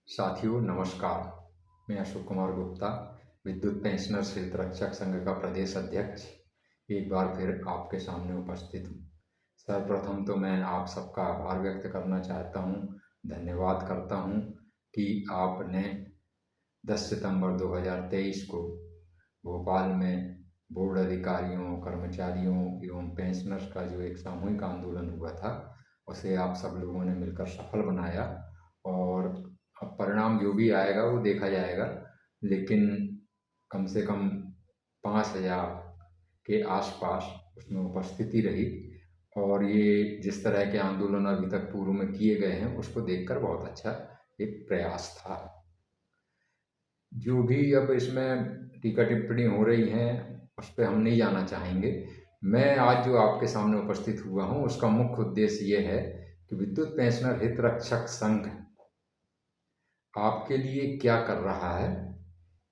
साथियों नमस्कार। मैं अशोक कुमार गुप्ता, विद्युत पेंशनर्स हितरक्षक संघ का प्रदेश अध्यक्ष एक बार फिर आपके सामने उपस्थित हूँ। सर्वप्रथम तो मैं आप सबका आभार व्यक्त करना चाहता हूँ, धन्यवाद करता हूँ कि आपने 10 सितंबर 2023 को भोपाल में बोर्ड अधिकारियों, कर्मचारियों एवं पेंशनर्स का जो एक सामूहिक आंदोलन हुआ था, उसे आप सब लोगों ने मिलकर सफल बनाया और अब परिणाम जो भी आएगा वो देखा जाएगा, लेकिन कम से कम 5,000 के आसपास उसमें उपस्थिति रही और ये जिस तरह के आंदोलन अभी तक पूर्व में किए गए हैं उसको देखकर बहुत अच्छा एक प्रयास था। जो भी अब इसमें टीका टिप्पणी हो रही हैं उस पर हम नहीं जाना चाहेंगे। मैं आज जो आपके सामने उपस्थित हुआ हूँ उसका मुख्य उद्देश्य ये है कि विद्युत पेंशनर हितरक्षक संघ आपके लिए क्या कर रहा है,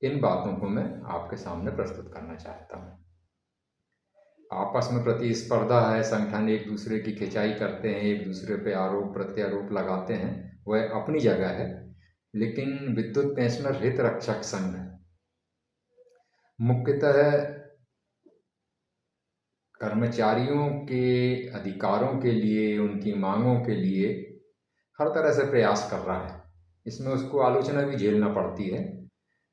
इन बातों को मैं आपके सामने प्रस्तुत करना चाहता हूँ। आपस में प्रतिस्पर्धा है, संगठन एक दूसरे की खिंचाई करते हैं, एक दूसरे पे आरोप प्रत्यारोप लगाते हैं, वह अपनी जगह है, लेकिन विद्युत पेंशनर हितरक्षक संघ मुख्यतः कर्मचारियों के अधिकारों के लिए, उनकी मांगों के लिए हर तरह से प्रयास कर रहा है। इसमें उसको आलोचना भी झेलना पड़ती है,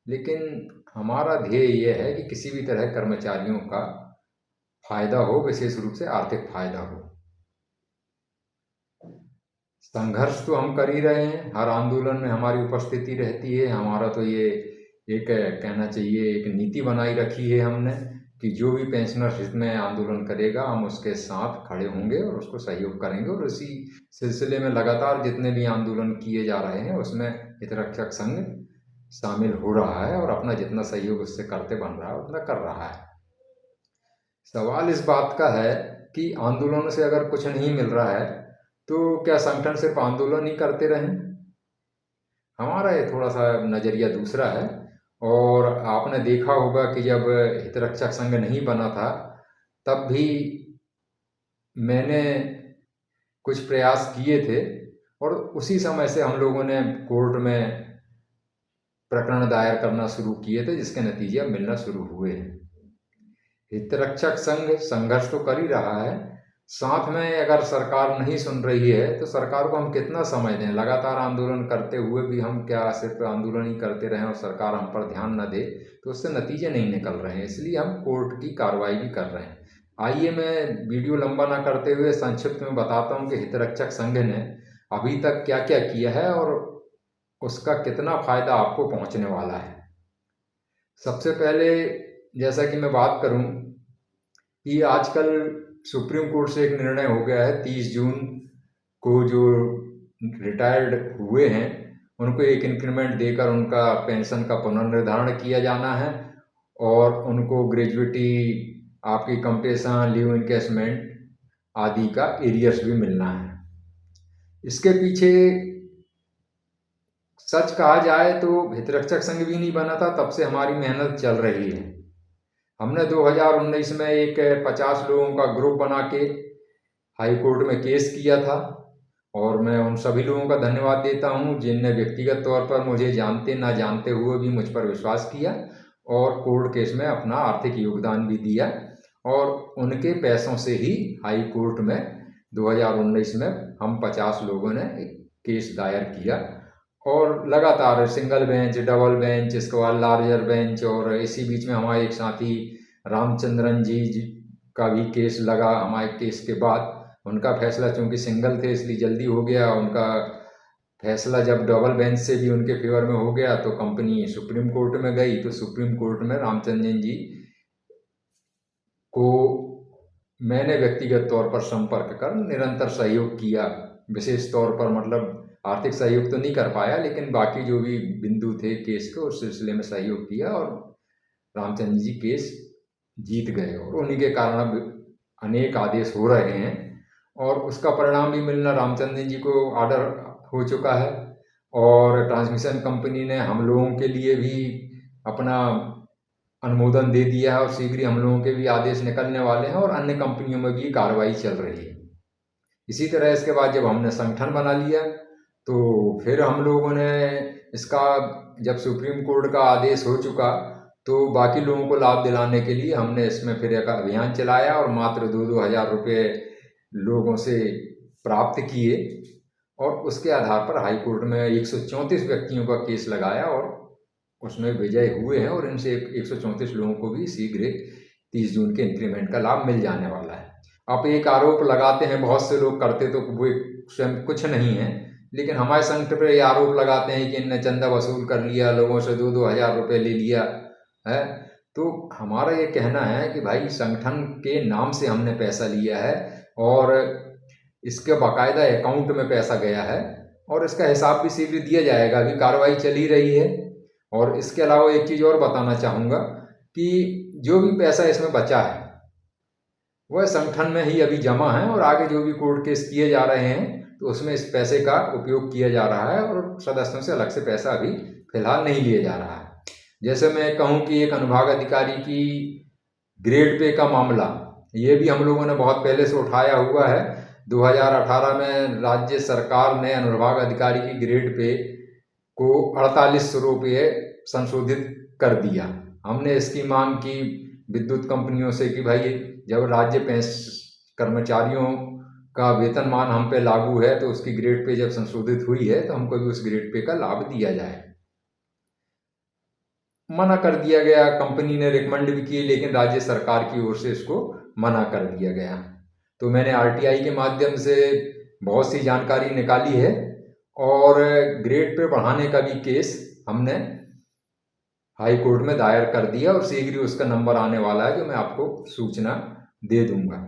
लेकिन हमारा ध्येय यह है कि किसी भी तरह कर्मचारियों का फायदा हो, विशेष रूप से आर्थिक फायदा हो। संघर्ष तो हम कर ही रहे हैं, हर आंदोलन में हमारी उपस्थिति रहती है। हमारा तो ये एक कहना चाहिए एक नीति बनाई रखी है हमने कि जो भी पेंशनर हित में आंदोलन करेगा हम उसके साथ खड़े होंगे और उसको सहयोग करेंगे, और इसी सिलसिले में लगातार जितने भी आंदोलन किए जा रहे हैं उसमें हितरक्षक संघ शामिल हो रहा है और अपना जितना सहयोग उससे करते बन रहा है उतना कर रहा है। सवाल इस बात का है कि आंदोलन से अगर कुछ नहीं मिल रहा है तो क्या संगठन सिर्फ आंदोलन ही करते रहें? हमारा ये थोड़ा सा नज़रिया दूसरा है। और आपने देखा होगा कि जब हितरक्षक संघ नहीं बना था तब भी मैंने कुछ प्रयास किए थे और उसी समय से हम लोगों ने कोर्ट में प्रकरण दायर करना शुरू किए थे, जिसके नतीजे अब मिलना शुरू हुए हैं। हितरक्षक संघ संघर्ष तो कर ही रहा है, साथ में अगर सरकार नहीं सुन रही है तो सरकार को हम कितना समय दें? लगातार आंदोलन करते हुए भी हम क्या सिर्फ आंदोलन ही करते रहें और सरकार हम पर ध्यान न दे? तो उससे नतीजे नहीं निकल रहे हैं, इसलिए हम कोर्ट की कार्रवाई भी कर रहे हैं। आइए मैं वीडियो लंबा ना करते हुए संक्षिप्त में बताता हूँ कि हितरक्षक संघ ने अभी तक क्या क्या किया है और उसका कितना फायदा आपको पहुंचने वाला है। सबसे पहले जैसा कि मैं बात करूं कि आजकल सुप्रीम कोर्ट से एक निर्णय हो गया है, 30 जून को जो रिटायर्ड हुए हैं उनको एक इंक्रीमेंट देकर उनका पेंशन का पुनर्निर्धारण किया जाना है और उनको ग्रेजुएटी, आपकी कंपनसेशन, लीव इनकैशमेंट आदि का एरियर्स भी मिलना है। इसके पीछे सच कहा जाए तो हितरक्षक संघ भी नहीं बना था तब से हमारी मेहनत चल रही है। हमने 2019 में एक 50 लोगों का ग्रुप बना के हाई कोर्ट में केस किया था और मैं उन सभी लोगों का धन्यवाद देता हूं जिनने व्यक्तिगत तौर पर मुझे जानते ना जानते हुए भी मुझ पर विश्वास किया और कोर्ट केस में अपना आर्थिक योगदान भी दिया, और उनके पैसों से ही हाई कोर्ट में 2019 में हम 50 लोगों ने एक केस दायर किया और लगातार सिंगल बेंच, डबल बेंच, इसके बाद लार्जर बेंच, और इसी बीच में हमारे एक साथी रामचंद्रन जी का भी केस लगा। हमारे केस के बाद उनका फैसला, चूंकि सिंगल थे इसलिए जल्दी हो गया, उनका फैसला जब डबल बेंच से भी उनके फेवर में हो गया तो कंपनी सुप्रीम कोर्ट में गई, तो सुप्रीम कोर्ट में रामचंद्रन जी को मैंने व्यक्तिगत तौर पर संपर्क कर निरंतर सहयोग किया। विशेष तौर पर मतलब आर्थिक सहयोग तो नहीं कर पाया, लेकिन बाकी जो भी बिंदु थे केस के उस सिलसिले में सहयोग किया और रामचंद्र जी केस जीत गए और उन्हीं के कारण अब अनेक आदेश हो रहे हैं और उसका परिणाम भी मिलना, रामचंद्र जी को ऑर्डर हो चुका है और ट्रांसमिशन कंपनी ने हम लोगों के लिए भी अपना अनुमोदन दे दिया है और शीघ्र ही हम लोगों के भी आदेश निकलने वाले हैं और अन्य कंपनियों में भी कार्रवाई चल रही है। इसी तरह इसके बाद जब हमने संगठन बना लिया तो फिर हम लोगों ने इसका जब सुप्रीम कोर्ट का आदेश हो चुका तो बाकी लोगों को लाभ दिलाने के लिए हमने इसमें फिर एक अभियान चलाया और मात्र 2-2 हज़ार रुपये लोगों से प्राप्त किए और उसके आधार पर हाई कोर्ट में 134 व्यक्तियों का केस लगाया और उसमें विजय हुए हैं और इनसे 134 लोगों को भी शीघ्र 30 जून के इंक्रीमेंट का लाभ मिल जाने वाला है। आप एक आरोप लगाते हैं, बहुत से लोग करते तो वो स्वयं कुछ नहीं है, लेकिन हमारे संगठन पर ये आरोप लगाते हैं कि इनने चंदा वसूल कर लिया, लोगों से 2-2 हज़ार रुपये ले लिया है। तो हमारा ये कहना है कि भाई संगठन के नाम से हमने पैसा लिया है और इसके बाकायदा अकाउंट में पैसा गया है और इसका हिसाब भी शीघ्र दिया जाएगा। अभी कार्रवाई चल ही रही है। और इसके अलावा एक चीज़ और बताना चाहूँगा कि जो भी पैसा इसमें बचा है वह संगठन में ही अभी जमा है और आगे जो भी कोर्ट केस किए जा रहे हैं तो उसमें इस पैसे का उपयोग किया जा रहा है और सदस्यों से अलग से पैसा अभी फिलहाल नहीं लिया जा रहा है। जैसे मैं कहूँ कि एक अनुभाग अधिकारी की ग्रेड पे का मामला, ये भी हम लोगों ने बहुत पहले से उठाया हुआ है। 2018 में राज्य सरकार ने अनुभाग अधिकारी की ग्रेड पे को 4800 रुपये संशोधित कर दिया। हमने इसकी मांग की विद्युत कंपनियों से कि भाई जब राज्य कर्मचारियों का वेतनमान हम पे लागू है तो उसकी ग्रेड पे जब संशोधित हुई है तो हमको भी उस ग्रेड पे का लाभ दिया जाए। मना कर दिया गया, कंपनी ने रिकमेंड भी किए लेकिन राज्य सरकार की ओर से इसको मना कर दिया गया। तो मैंने आरटीआई के माध्यम से बहुत सी जानकारी निकाली है और ग्रेड पे बढ़ाने का भी केस हमने हाई कोर्ट में दायर कर दिया और शीघ्र उसका नंबर आने वाला है जो मैं आपको सूचना दे दूंगा।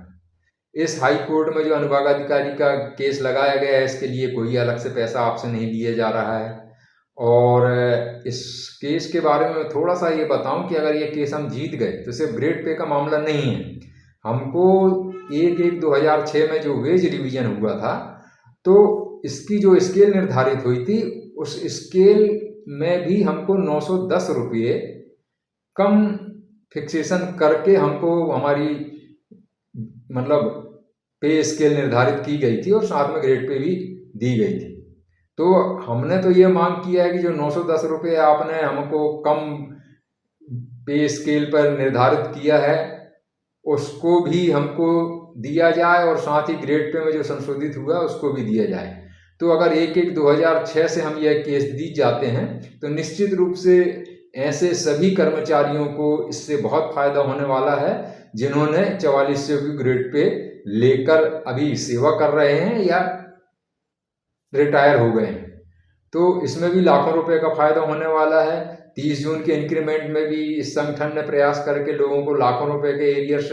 इस हाई कोर्ट में जो अनुभाग अधिकारी का केस लगाया गया है इसके लिए कोई अलग से पैसा आपसे नहीं लिया जा रहा है। और इस केस के बारे में थोड़ा सा ये बताऊं कि अगर ये केस हम जीत गए तो सिर्फ ग्रेड पे का मामला नहीं है। हमको 1/1/2006 में जो वेज रिवीजन हुआ था तो इसकी जो स्केल निर्धारित हुई थी उस स्केल में भी हमको 910 रुपये कम फिक्सेशन करके हमको हमारी मतलब पे स्केल निर्धारित की गई थी और साथ में ग्रेड पे भी दी गई थी। तो हमने तो ये मांग किया है कि जो 910 रुपये आपने हमको कम पे स्केल पर निर्धारित किया है उसको भी हमको दिया जाए और साथ ही ग्रेड पे में जो संशोधित हुआ उसको भी दिया जाए। तो अगर 1/1/2006 से हम यह केस जीत जाते हैं तो निश्चित रूप से ऐसे सभी कर्मचारियों को इससे बहुत फायदा होने वाला है जिन्होंने 4400 की ग्रेड पे लेकर अभी सेवा कर रहे हैं या रिटायर हो गए हैं। तो इसमें भी लाखों रुपए का फायदा होने वाला है। 30 जून के इंक्रीमेंट में भी इस संगठन ने प्रयास करके लोगों को लाखों रुपए के एरियर्स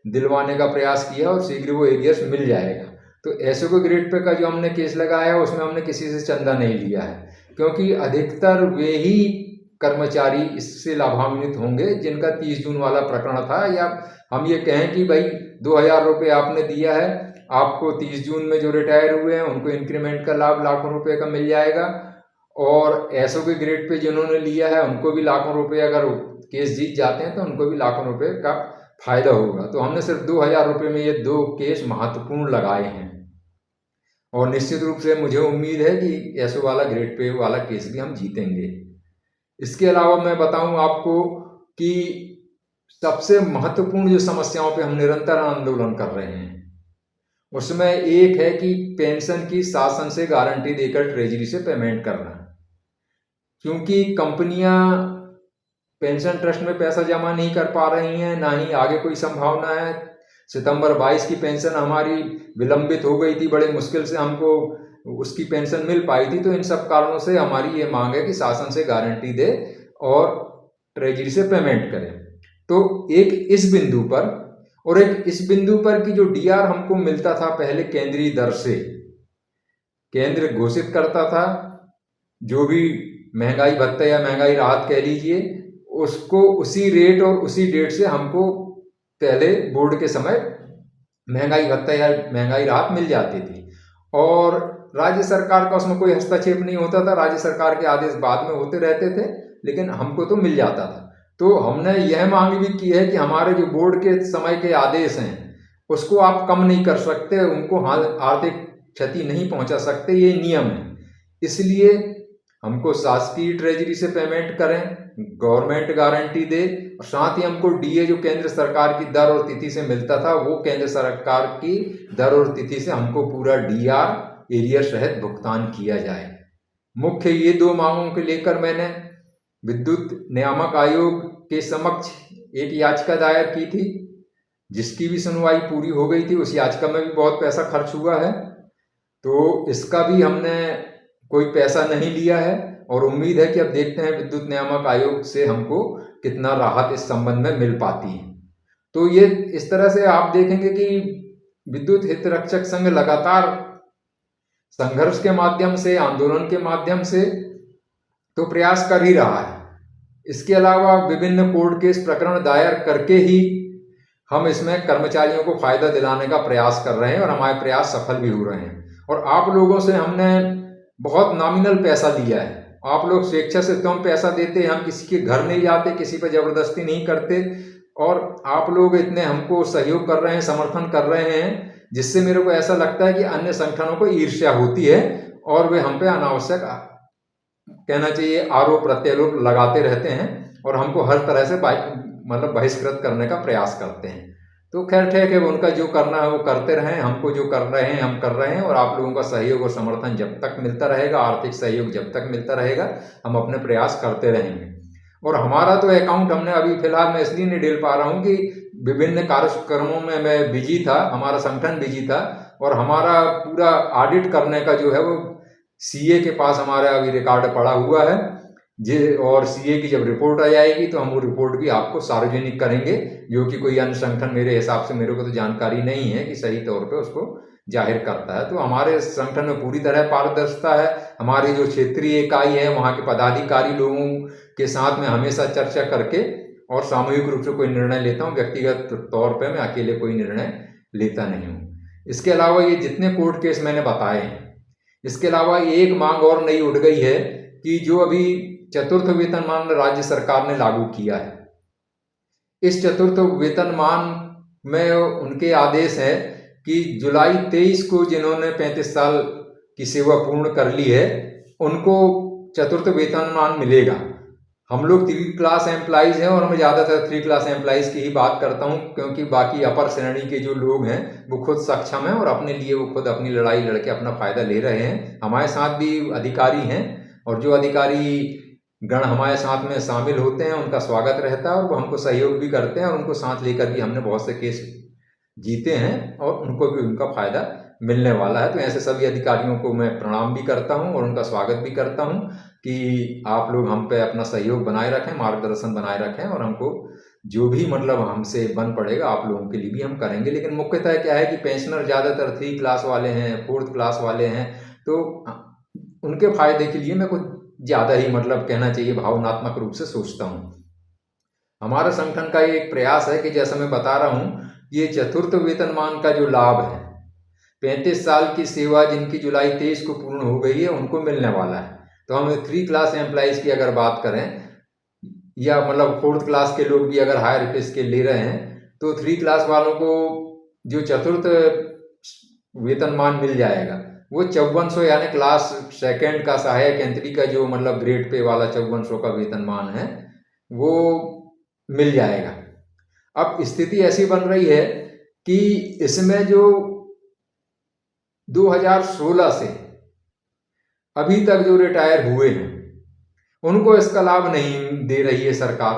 दिलवाने का प्रयास किया और शीघ्र वो एरियर्स मिल जाएगा। तो ऐसे को ग्रेड पे का जो हमने केस लगाया है उसमें हमने किसी से चंदा नहीं लिया है क्योंकि अधिकतर वे ही कर्मचारी इससे लाभान्वित होंगे जिनका 30 जून वाला प्रकरण था। या हम ये कहें कि भाई 2000 रुपये आपने दिया है, आपको 30 जून में जो रिटायर हुए हैं उनको इंक्रीमेंट का लाभ लाखों रुपए का मिल जाएगा और ऐसो के ग्रेड पे जिन्होंने लिया है उनको भी लाखों रुपए, अगर केस जीत जाते हैं तो उनको भी लाखों रुपए का फायदा होगा। तो हमने सिर्फ 2000 रुपये में ये 2 केस महत्वपूर्ण लगाए हैं और निश्चित रूप से मुझे उम्मीद है कि ऐसो वाला ग्रेड पे वाला केस भी हम जीतेंगे। इसके अलावा मैं बताऊं आपको कि सबसे महत्वपूर्ण जो समस्याओं पे हम निरंतर आंदोलन कर रहे हैं उसमें एक है कि पेंशन की शासन से गारंटी देकर ट्रेजरी से पेमेंट करना। क्योंकि कंपनियां पेंशन ट्रस्ट में पैसा जमा नहीं कर पा रही हैं, ना ही आगे कोई संभावना है। सितंबर 22 की पेंशन हमारी विलंबित हो गई थी, बड़े मुश्किल से हमको उसकी पेंशन मिल पाई थी। तो इन सब कारणों से हमारी ये मांग है कि शासन से गारंटी दे और ट्रेजरी से पेमेंट करें। तो एक इस बिंदु पर और एक इस बिंदु पर कि जो डीआर हमको मिलता था पहले केंद्रीय दर से, केंद्र घोषित करता था जो भी महंगाई भत्ता या महंगाई राहत कह लीजिए उसको उसी रेट और उसी डेट से हमको पहले बोर्ड के समय महंगाई भत्ता या महंगाई राहत मिल जाती थी और राज्य सरकार का उसमें कोई हस्तक्षेप नहीं होता था। राज्य सरकार के आदेश बाद में होते रहते थे लेकिन हमको तो मिल जाता था। तो हमने यह मांग भी की है कि हमारे जो बोर्ड के समय के आदेश हैं उसको आप कम नहीं कर सकते, उनको आर्थिक क्षति नहीं पहुंचा सकते, ये नियम है। इसलिए हमको शासकीय ट्रेजरी से पेमेंट करें, गवर्नमेंट गारंटी दे, और साथ ही हमको डीए जो केंद्र सरकार की दर और तिथि से मिलता था वो केंद्र सरकार की दर और तिथि से हमको पूरा डीआर एरियर सहित भुगतान किया जाए। मुख्य ये 2 मांगों को लेकर मैंने विद्युत नियामक आयोग के समक्ष एक याचिका दायर की थी, जिसकी भी सुनवाई पूरी हो गई थी। उस याचिका में भी बहुत पैसा खर्च हुआ है, तो इसका भी हमने कोई पैसा नहीं लिया है, और उम्मीद है कि अब देखते हैं विद्युत नियामक आयोग से हमको कितना राहत इस संबंध में मिल पाती है। तो ये इस तरह से आप देखेंगे कि विद्युत हित रक्षक संघ लगातार संघर्ष के माध्यम से, आंदोलन के माध्यम से तो प्रयास कर ही रहा है। इसके अलावा विभिन्न कोर्ट केस प्रकरण दायर करके ही हम इसमें कर्मचारियों को फायदा दिलाने का प्रयास कर रहे हैं, और हमारे प्रयास सफल भी हो रहे हैं। और आप लोगों से हमने बहुत नॉमिनल पैसा लिया है। आप लोग स्वेच्छा से कम पैसा देते हैं, हम किसी के घर नहीं जाते, किसी पर जबरदस्ती नहीं करते, और आप लोग इतने हमको सहयोग कर रहे हैं, समर्थन कर रहे हैं, जिससे मेरे को ऐसा लगता है कि अन्य संगठनों को ईर्ष्या होती है और वे हम पे अनावश्यक, कहना चाहिए, आरोप प्रत्यारोप लगाते रहते हैं और हमको हर तरह से बहिष्कृत करने का प्रयास करते हैं। तो खैर ठीक है, उनका जो करना है वो करते रहें, हमको जो कर रहे हैं हम कर रहे हैं, और आप लोगों का सहयोग और समर्थन जब तक मिलता रहेगा, आर्थिक सहयोग जब तक मिलता रहेगा, हम अपने प्रयास करते रहेंगे। और हमारा तो अकाउंट हमने अभी फिलहाल मैं इसलिए नहीं डेल पा रहा हूँ कि विभिन्न कार्यक्रमों में मैं बिजी था, हमारा संगठन बिजी था, और हमारा पूरा ऑडिट करने का जो है वो सीए के पास हमारा अभी रिकॉर्ड पड़ा हुआ है और सीए की जब रिपोर्ट आ जाएगी तो हम वो रिपोर्ट भी आपको सार्वजनिक करेंगे, जो कि कोई अन्य संगठन मेरे हिसाब से, मेरे को तो जानकारी नहीं है कि सही तौर पे उसको जाहिर करता है। तो हमारे संगठन में पूरी तरह पारदर्शिता है। हमारी जो क्षेत्रीय इकाई है वहाँ के पदाधिकारी लोगों के साथ में हमेशा चर्चा करके और सामूहिक रूप से कोई निर्णय लेता हूँ, व्यक्तिगत तौर पर मैं अकेले कोई निर्णय लेता नहीं हूँ। इसके अलावा ये जितने कोर्ट केस मैंने बताए हैं, इसके अलावा एक मांग और नई उठ गई है कि जो अभी चतुर्थ वेतनमान राज्य सरकार ने लागू किया है, इस चतुर्थ वेतनमान में उनके आदेश है कि जुलाई 23 को जिन्होंने 35 साल की सेवा पूर्ण कर ली है उनको चतुर्थ वेतनमान मिलेगा। हम लोग 3 क्लास एम्प्लॉइज हैं और मैं ज़्यादातर 3 क्लास एम्प्लॉइज की ही बात करता हूं, क्योंकि बाकी अपर श्रेणी के जो लोग हैं वो खुद सक्षम हैं और अपने लिए वो खुद अपनी लड़ाई लड़के अपना फायदा ले रहे हैं। हमारे साथ भी अधिकारी हैं और जो अधिकारी गण हमारे साथ में शामिल होते हैं उनका स्वागत रहता है और वो हमको सहयोग भी करते हैं और उनको साथ लेकर भी हमने बहुत से केस जीते हैं और उनको भी उनका फायदा मिलने वाला है। तो ऐसे सभी अधिकारियों को मैं प्रणाम भी करता हूं और उनका स्वागत भी करता हूं कि आप लोग हम पे अपना सहयोग बनाए रखें, मार्गदर्शन बनाए रखें, और हमको जो भी हमसे बन पड़ेगा आप लोगों के लिए भी हम करेंगे। लेकिन मुख्यतः क्या है कि पेंशनर ज़्यादातर 3 क्लास वाले हैं, 4th क्लास वाले हैं, तो उनके फायदे के लिए मैं कुछ ज़्यादा ही कहना चाहिए भावनात्मक रूप से सोचता हूँ। हमारा संगठन का ये एक प्रयास है कि जैसा मैं बता रहा हूँ, ये चतुर्थ वेतनमान का जो लाभ है 35 साल की सेवा जिनकी जुलाई 23 को पूर्ण हो गई है उनको मिलने वाला है। तो हम 3 क्लास एम्प्लॉइज की अगर बात करें या 4th क्लास के लोग भी अगर हायर पे स्केल ले रहे हैं तो 3 क्लास वालों को जो चतुर्थ वेतनमान मिल जाएगा वो 5400 यानी क्लास 2nd का सहायक यंत्री का जो ग्रेड पे वाला 5400 का वेतनमान है वो मिल जाएगा। अब स्थिति ऐसी बन रही है कि इसमें जो 2016 से अभी तक जो रिटायर हुए हैं उनको इसका लाभ नहीं दे रही है सरकार,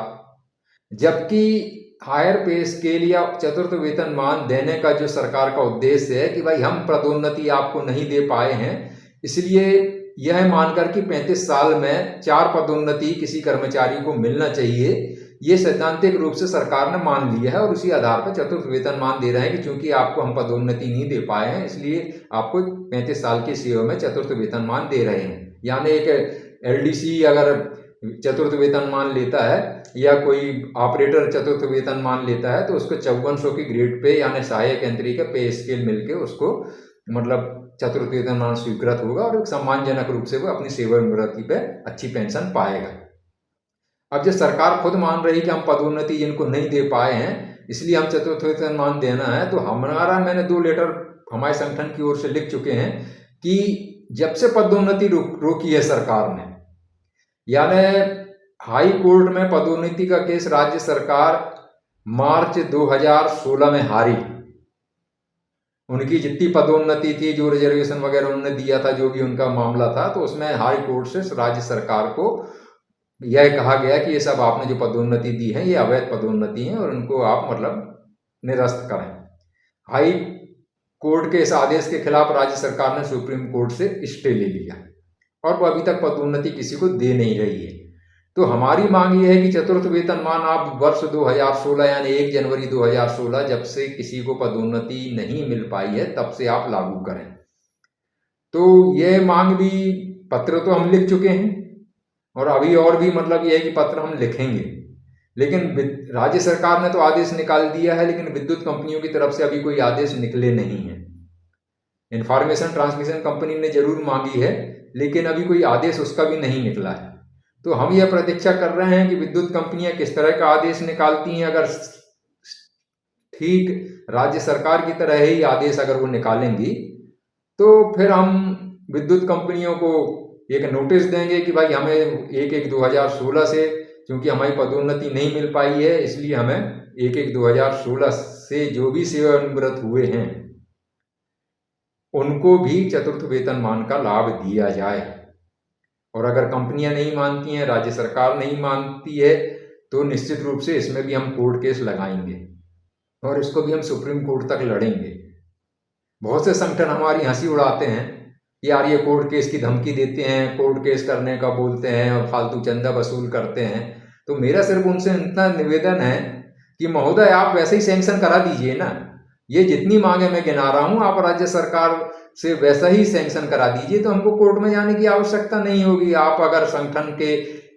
जबकि हायर पे स्केल या चतुर्थ वेतनमान देने का जो सरकार का उद्देश्य है कि भाई हम पदोन्नति आपको नहीं दे पाए हैं, इसलिए यह मानकर कि 35 साल में 4 पदोन्नति किसी कर्मचारी को मिलना चाहिए, ये सैद्धांतिक रूप से सरकार ने मान लिया है और उसी आधार पर चतुर्थ वेतनमान दे रहे हैं कि चूंकि आपको हम पदोन्नति नहीं दे पाए हैं इसलिए आपको 35 साल की सेवा में चतुर्थ वेतनमान दे रहे हैं। यानी एक एलडीसी अगर चतुर्थ वेतनमान लेता है या कोई ऑपरेटर चतुर्थ वेतनमान लेता है तो उसको 5400 की ग्रेड पे यानी सहायक यंत्री का पे स्केल मिलके उसको चतुर्थ वेतनमान स्वीकृत होगा और एक सम्मानजनक रूप से वो अपनी सेवानिवृत्ति पे अच्छी पेंशन पाएगा। अब जब सरकार खुद मान रही कि हम पदोन्नति जिनको नहीं दे पाए हैं इसलिए हम चतुर्थ वेतनमान देना है, तो मैंने 2 लेटर हमारे संगठन की ओर से लिख चुके हैं कि जब से पदोन्नति रोकी है सरकार ने यानी हाई कोर्ट में पदोन्नति का केस राज्य सरकार मार्च 2016 में हारी। उनकी जितनी पदोन्नति थी, जो रिजर्वेशन वगैरह उन्होंने दिया था, जो भी उनका मामला था, तो उसमें हाई कोर्ट से राज्य सरकार को यह कहा गया कि ये सब आपने जो पदोन्नति दी है ये अवैध पदोन्नति है और उनको आप मतलब निरस्त करें। हाई कोर्ट के इस आदेश के खिलाफ राज्य सरकार ने सुप्रीम कोर्ट से स्टे ले लिया और वो अभी तक पदोन्नति किसी को दे नहीं रही है। तो हमारी मांग ये है कि चतुर्थ वेतनमान आप वर्ष 2016 यानी 1 जनवरी 2016 जब से किसी को पदोन्नति नहीं मिल पाई है तब से आप लागू करें। तो ये मांग भी, पत्र तो हम लिख चुके हैं और अभी और भी मतलब ये है कि पत्र हम लिखेंगे, लेकिन राज्य सरकार ने तो आदेश निकाल दिया है, लेकिन विद्युत कंपनियों की तरफ से अभी कोई आदेश निकले नहीं है। इंफॉर्मेशन ट्रांसमिशन कंपनी ने जरूर मांगी है, लेकिन अभी कोई आदेश उसका भी नहीं निकला है। तो हम यह प्रतीक्षा कर रहे हैं कि विद्युत कंपनियां किस तरह का आदेश निकालती हैं। अगर ठीक राज्य सरकार की तरह ही आदेश अगर वो निकालेंगी तो फिर हम विद्युत कंपनियों को एक नोटिस देंगे कि भाई हमें 1/1/2016 से, क्योंकि हमारी पदोन्नति नहीं मिल पाई है, इसलिए हमें 1/1/2016 से जो भी सेवानिवृत्त हुए हैं उनको भी चतुर्थ वेतनमान का लाभ दिया जाए। और अगर कंपनियां नहीं मानती हैं, राज्य सरकार नहीं मानती है, तो निश्चित रूप से इसमें भी हम कोर्ट केस लगाएंगे और इसको भी हम सुप्रीम कोर्ट तक लड़ेंगे। बहुत से संगठन हमारी हंसी उड़ाते हैं, यार ये कोर्ट केस की धमकी देते हैं, कोर्ट केस करने का बोलते हैं और फालतू चंदा वसूल करते हैं। तो मेरा सिर्फ उनसे इतना निवेदन है कि महोदय आप वैसे ही सैंक्शन करा दीजिए ना। ये जितनी मांगे मैं गिना रहा हूँ आप राज्य सरकार से वैसा ही सैंक्शन करा दीजिए, तो हमको कोर्ट में जाने की आवश्यकता नहीं होगी। आप अगर संगठन के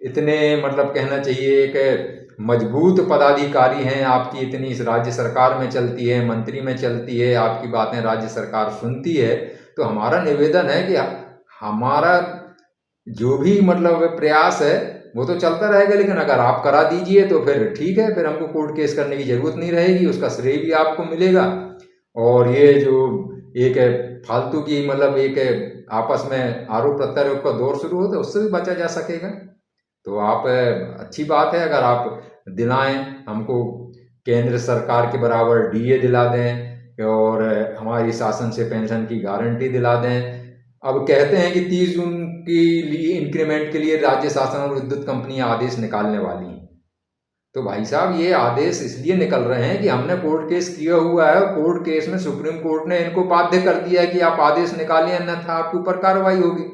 इतने मतलब कहना चाहिए एक मजबूत पदाधिकारी हैं, आपकी इतनी इस राज्य सरकार में चलती है, मंत्री में चलती है, आपकी बातें राज्य सरकार सुनती है, तो हमारा निवेदन है कि हमारा जो भी मतलब प्रयास है वो तो चलता रहेगा, लेकिन अगर आप करा दीजिए तो फिर ठीक है, फिर हमको कोर्ट केस करने की जरूरत नहीं रहेगी, उसका श्रेय भी आपको मिलेगा। और ये जो एक फालतू की मतलब एक आपस में आरोप प्रत्यारोप का दौर शुरू होता है उससे भी बचा जा सकेगा। तो आप अच्छी बात है अगर आप दिलाएं हमको, केंद्र सरकार के बराबर डीए दिला दें और हमारी शासन से पेंशन की गारंटी दिला दें। अब कहते हैं कि 30 जून के लिए इंक्रीमेंट के लिए राज्य शासन और विद्युत कंपनियां आदेश निकालने वाली हैं। तो भाई साहब ये आदेश इसलिए निकल रहे हैं कि हमने कोर्ट केस किया हुआ है और कोर्ट केस में सुप्रीम कोर्ट ने इनको बाध्य कर दिया है कि आप आदेश निकालें अन्यथा आपके ऊपर कार्रवाई होगी।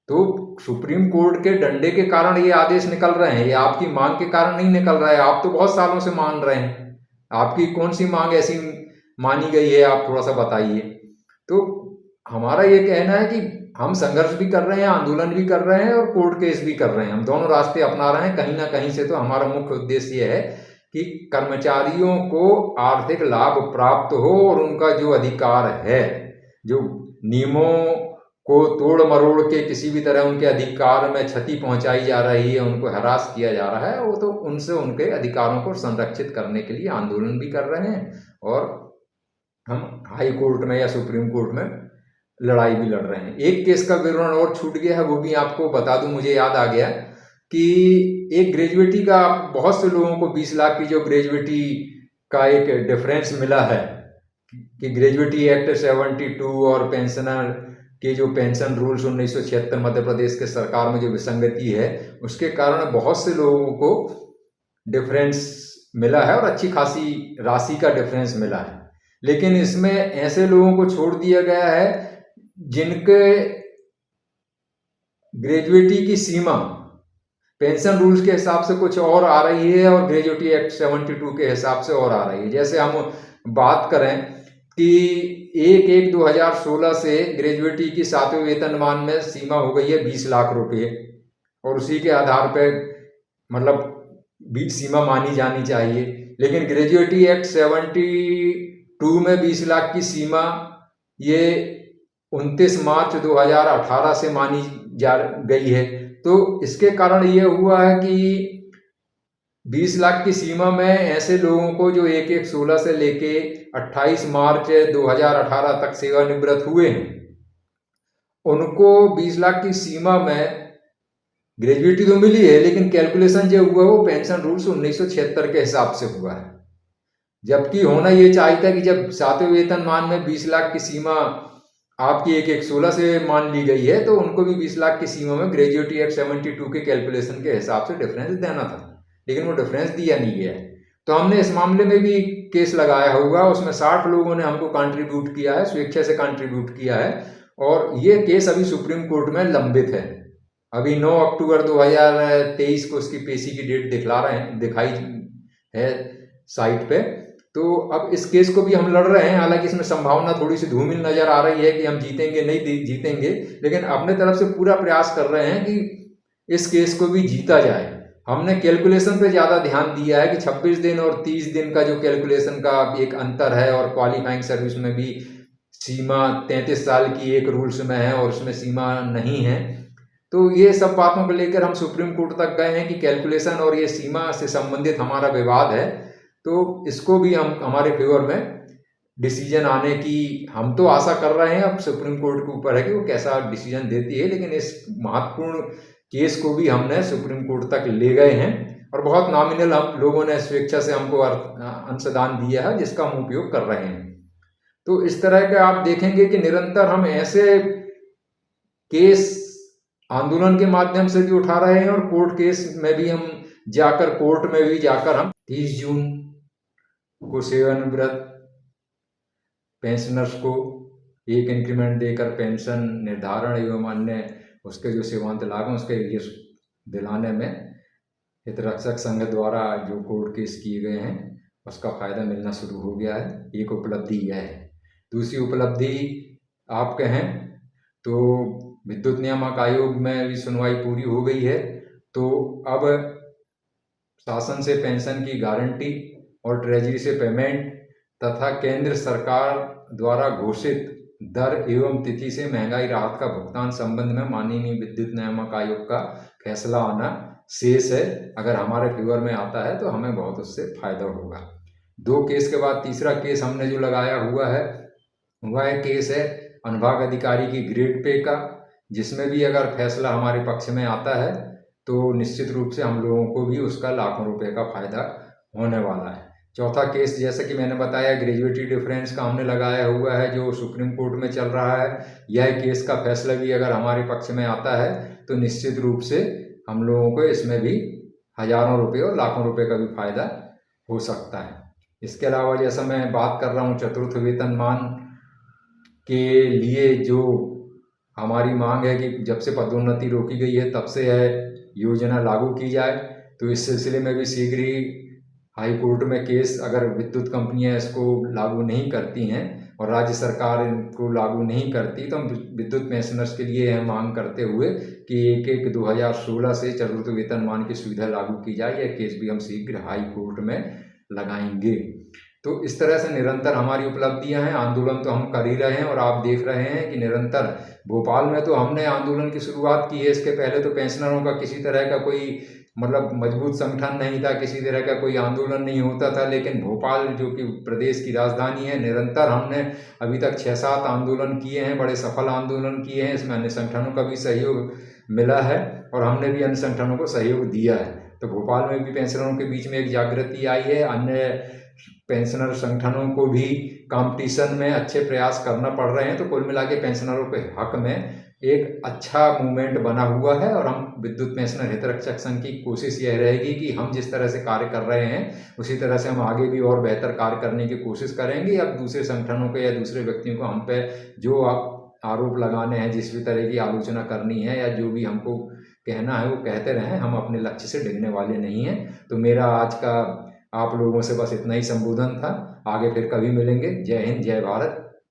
तो सुप्रीम कोर्ट के डंडे के कारण ये आदेश निकल रहे हैं, ये आपकी मांग के कारण नहीं निकल रहा है। आप तो बहुत सालों से मान रहे हैं, आपकी कौन सी मांग ऐसी मानी गई है, आप थोड़ा सा बताइए। तो हमारा ये कहना है कि हम संघर्ष भी कर रहे हैं, आंदोलन भी कर रहे हैं और कोर्ट केस भी कर रहे हैं, हम दोनों रास्ते अपना रहे हैं। कहीं ना कहीं से तो हमारा मुख्य उद्देश्य ये है कि कर्मचारियों को आर्थिक लाभ प्राप्त हो और उनका जो अधिकार है, जो नियमों को तोड़ मरोड़ के किसी भी तरह उनके अधिकार में क्षति पहुंचाई जा रही है, उनको हरास किया जा रहा है, वो तो उनसे उनके अधिकारों को संरक्षित करने के लिए आंदोलन भी कर रहे हैं और हम हाई कोर्ट में या सुप्रीम कोर्ट में लड़ाई भी लड़ रहे हैं। एक केस का विवरण और छूट गया है, वो भी आपको बता दूं, मुझे याद आ गया कि एक ग्रेजुएटी का बहुत से लोगों को 20 लाख की जो ग्रेजुएटी का एक डिफरेंस मिला है कि ग्रेजुएटी एक्ट 72 और पेंशनर के जो पेंशन रूल्स 1976 मध्य प्रदेश के सरकार में जो विसंगति है उसके कारण बहुत से लोगों को डिफरेंस मिला है और अच्छी खासी राशि का डिफरेंस मिला है। लेकिन इसमें ऐसे लोगों को छोड़ दिया गया है जिनके ग्रेजुएटी की सीमा पेंशन रूल्स के हिसाब से कुछ और आ रही है और ग्रेजुएटी एक्ट 72 के हिसाब से और आ रही है। जैसे हम बात करें कि 1/1/2016 से ग्रेजुएटी की 7वें वेतनमान में सीमा हो गई है 20 लाख रुपए और उसी के आधार पर मतलब सीमा मानी जानी चाहिए। लेकिन ग्रेजुएटी एक्ट 72 में 20 लाख की सीमा ये 29 मार्च 2018 से मानी जा गई है। तो इसके कारण ये हुआ है कि 20 लाख की सीमा में ऐसे लोगों को जो 1/1/16 से लेके 28 मार्च 2018 तक सेवानिवृत्त हुए हैं, उनको 20 लाख की सीमा में ग्रेजुएटी तो मिली है, लेकिन कैलकुलेशन जो हुआ वो पेंशन रूल्स 1976 के हिसाब से हुआ है। जबकि होना ये चाहिए था कि जब 7वें वेतनमान में 20 लाख की सीमा आपकी एक 16 से मान ली गई है, तो उनको भी 20 लाख की सीमा में ग्रेजुएटी एक्ट 72 के कैलकुलेशन के हिसाब से डिफरेंस देना था, लेकिन वो डिफरेंस दिया नहीं गया है। तो हमने इस मामले में भी केस लगाया हुआ, उसमें 60 लोगों ने हमको कंट्रीब्यूट किया है, स्वेच्छा से कंट्रीब्यूट किया है, और ये केस अभी सुप्रीम कोर्ट में लंबित है। अभी 9 अक्टूबर 2023 को उसकी पेशी की डेट दिखाई है साइट पे। तो अब इस केस को भी हम लड़ रहे हैं, हालांकि इसमें संभावना थोड़ी सी धूमिल नजर आ रही है कि हम जीतेंगे नहीं जीतेंगे, लेकिन अपने तरफ से पूरा प्रयास कर रहे हैं कि इस केस को भी जीता जाए। हमने कैलकुलेशन पे ज़्यादा ध्यान दिया है कि 26 दिन और 30 दिन का जो कैलकुलेशन का एक अंतर है, और क्वालिफाइंग सर्विस में भी सीमा 33 साल की एक रूल्स में है और उसमें सीमा नहीं है। तो ये सब बातों को लेकर हम सुप्रीम कोर्ट तक गए हैं कि कैलकुलेशन और ये सीमा से संबंधित हमारा विवाद है, तो इसको भी हम हमारे फेवर में डिसीजन आने की हम तो आशा कर रहे हैं। अब सुप्रीम कोर्ट के ऊपर है कि वो कैसा डिसीजन देती है, लेकिन इस महत्वपूर्ण केस को भी हमने सुप्रीम कोर्ट तक ले गए हैं, और बहुत नॉमिनल हम लोगों ने स्वेच्छा से हमको अंशदान दिया है, जिसका हम उपयोग कर रहे हैं। तो इस तरह के आप देखेंगे कि निरंतर हम ऐसे केस आंदोलन के माध्यम से भी उठा रहे हैं, और कोर्ट केस में भी हम जाकर कोर्ट में भी जाकर हम 30 जून को सेवानिवृत्त पेंशनर्स को एक इंक्रीमेंट देकर पेंशन निर्धारण एवं अन्य उसके जो सेवांत लाभ हैं उसके ये दिलाने में हितरक्षक संघ द्वारा जो कोर्ट केस किए गए हैं उसका फायदा मिलना शुरू हो गया है। एक उपलब्धि यह है। दूसरी उपलब्धि आप कहें तो विद्युत नियामक आयोग में भी सुनवाई पूरी हो गई है, तो अब शासन से पेंशन की गारंटी और ट्रेजरी से पेमेंट तथा केंद्र सरकार द्वारा घोषित दर एवं तिथि से महंगाई राहत का भुगतान संबंध में माननीय विद्युत नियामक आयोग का फैसला आना शेष है। अगर हमारे फेवर में आता है तो हमें बहुत उससे फायदा होगा। 2 केस के बाद तीसरा केस हमने जो लगाया हुआ है वह केस है अनुभाग अधिकारी की ग्रेड पे का, जिसमें भी अगर फैसला हमारे पक्ष में आता है तो निश्चित रूप से हम लोगों को भी उसका लाखों रुपए का फायदा होने वाला है। चौथा केस जैसा कि मैंने बताया ग्रेजुएटी डिफरेंस का हमने लगाया हुआ है, जो सुप्रीम कोर्ट में चल रहा है। यह केस का फैसला भी अगर हमारे पक्ष में आता है तो निश्चित रूप से हम लोगों को इसमें भी हजारों रुपये और लाखों रुपए का भी फायदा हो सकता है। इसके अलावा जैसा मैं बात कर रहा हूँ चतुर्थ वेतनमान के लिए जो हमारी मांग है कि जब से पदोन्नति रोकी गई है तब से यह योजना लागू की जाए, तो इस सिलसिले में भी शीघ्र ही हाई कोर्ट में केस, अगर विद्युत कंपनियां इसको लागू नहीं करती हैं और राज्य सरकार इनको लागू नहीं करती तो हम विद्युत पेंशनर्स के लिए यह मांग करते हुए कि 1/1/2016 से चतुर्थ वेतनमान की सुविधा लागू की जाए, यह केस भी हम शीघ्र हाई कोर्ट में लगाएंगे। तो इस तरह से निरंतर हमारी उपलब्धियां हैं। आंदोलन तो हम कर ही रहे हैं और आप देख रहे हैं कि निरंतर भोपाल में तो हमने आंदोलन की शुरुआत की है। इसके पहले तो पेंशनरों का किसी तरह का कोई मतलब मजबूत संगठन नहीं था, किसी तरह का कोई आंदोलन नहीं होता था, लेकिन भोपाल जो कि प्रदेश की राजधानी है, निरंतर हमने अभी तक 6-7 आंदोलन किए हैं, बड़े सफल आंदोलन किए हैं। इसमें अन्य संगठनों का भी सहयोग मिला है और हमने भी अन्य संगठनों को सहयोग दिया है। तो भोपाल में भी पेंशनरों के बीच में एक जागृति आई है। अन्य पेंशनर संगठनों को भी कंपटीशन में अच्छे प्रयास करना पड़ रहे हैं। तो कुल मिला के पेंशनरों के हक में एक अच्छा मूवमेंट बना हुआ है, और हम विद्युत पेंशनर हितरक्षक संघ की कोशिश यह रहेगी कि हम जिस तरह से कार्य कर रहे हैं उसी तरह से हम आगे भी और बेहतर कार्य करने की कोशिश करेंगे। अब दूसरे संगठनों को या दूसरे व्यक्तियों को हम पे जो आरोप लगाने हैं, जिस भी तरह की आलोचना करनी है या जो भी हमको कहना है वो कहते रहें, हम अपने लक्ष्य से डिगने वाले नहीं हैं। तो मेरा आज का आप लोगों से बस इतना ही संबोधन था। आगे फिर कभी मिलेंगे। जय हिंद, जय भारत।